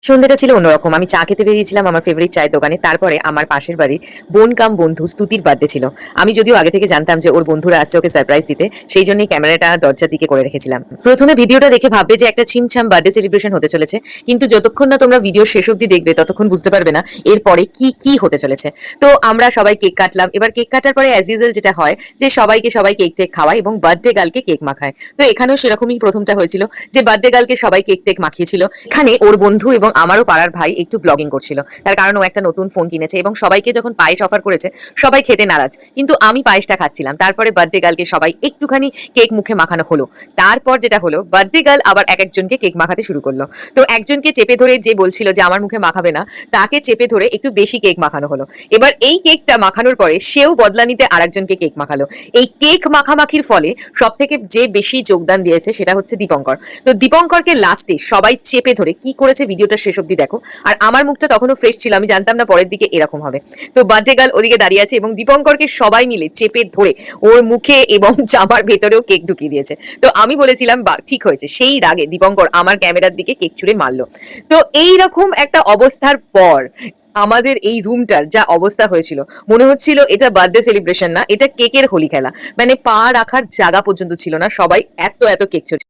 সন্ধ্যাটা ছিল অন্যরকম। আমি চা খেতে বেরিয়েছিলাম আমার ফেভারিট চায়ের দোকানে। তারপরে আমার পাশের বাড়ির বোন কাম বন্ধু স্তুতির বার্থডে ছিল। আমি যদিও আগে থেকে জানতাম যে ওর বন্ধুরা আসছে ওকে সারপ্রাইজ দিতে, সেই জন্যই ক্যামেরাটা দরজার দিকে করে রেখেছিলাম। প্রথমে ভিডিওটা দেখে ভাববে যে একটা ছিমছাম বার্থডে সেলিব্রেশন হতে চলেছে, কিন্তু যতক্ষণ না তোমরা ভিডিওর শেষ অবধি দেখবে ততক্ষণ বুঝতে পারবে না এরপরে কি কি হতে চলেছে। তো আমরা সবাই কেক কাটলাম। এবার কেক কাটার পরে অ্যাজ ইউজুয়াল যেটা হয় যে সবাই কেক টেক খাওয়ায় এবং বার্থডে গার্লকে কেক মাখায়। তো এখানেও সেরকমই প্রথমটা হয়েছিল যে বার্থডে গার্লকে সবাই কেক টেক মাখিয়েছিল। এখানে ওর বন্ধু এবং আমারও পাড়ার ভাই একটু ব্লগিং করছিল, তার কারণ ও একটা নতুন ফোন কিনেছে এবং সবাইকে যখন পায়েস অফার করেছে সবাই খেতে নারাজ, কিন্তু আমি পায়েসটা খাচ্ছিলাম। তারপরে বার্থডে গার্লকে সবাই একটুখানি কেক মুখে মাখানো হলো। তারপর যেটা হলো, বার্থডে গার্ল আবার এক একজনকে কেক মাখাতে শুরু করলো। তো একজনকে চেপে ধরে, যে বলছিল যে আমার মুখে মাখাবে না, তাকে চেপে ধরে একটু বেশি কেক মাখানো হলো। এবার এই কেকটা মাখানোর পরে সেও বদলা নিতে আরেকজনকে কেক মাখালো। এই কেক মাখামাখির ফলে সব থেকে যে বেশি যোগদান দিয়েছে সেটা হচ্ছে দীপঙ্কর। তো দীপঙ্করকে লাস্টে সবাই চেপে ধরে কি করেছে ভিডিওটা শেষ অব্দি দেখো। আর আমার মুখটা তখনও ফ্রেশ ছিল, আমি জানতাম না পরের দিকে এরকম হবে। তো বার্থডে গার্ল ওদিকে দাঁড়িয়ে আছে এবং দীপঙ্করকে সবাই মিলে চেপে ধরে ওর মুখে এবং জামার ভেতরেও কেক ঢুকিয়ে দিয়েছে। তো আমি বলেছিলাম ঠিক হয়েছে। সেই রাগে দীপঙ্কর আমার ক্যামেরার দিকে কেক ছুঁড়ে মারলো। তো এইরকম একটা অবস্থার পর আমাদের এই রুমটার যা অবস্থা হয়েছিল, মনে হচ্ছিল এটা বার্থডে সেলিব্রেশন না, এটা কেকের হোলি খেলা। মানে পা রাখার জায়গা পর্যন্ত ছিল না, সবাই এত এত কেক ছুঁড়ছে।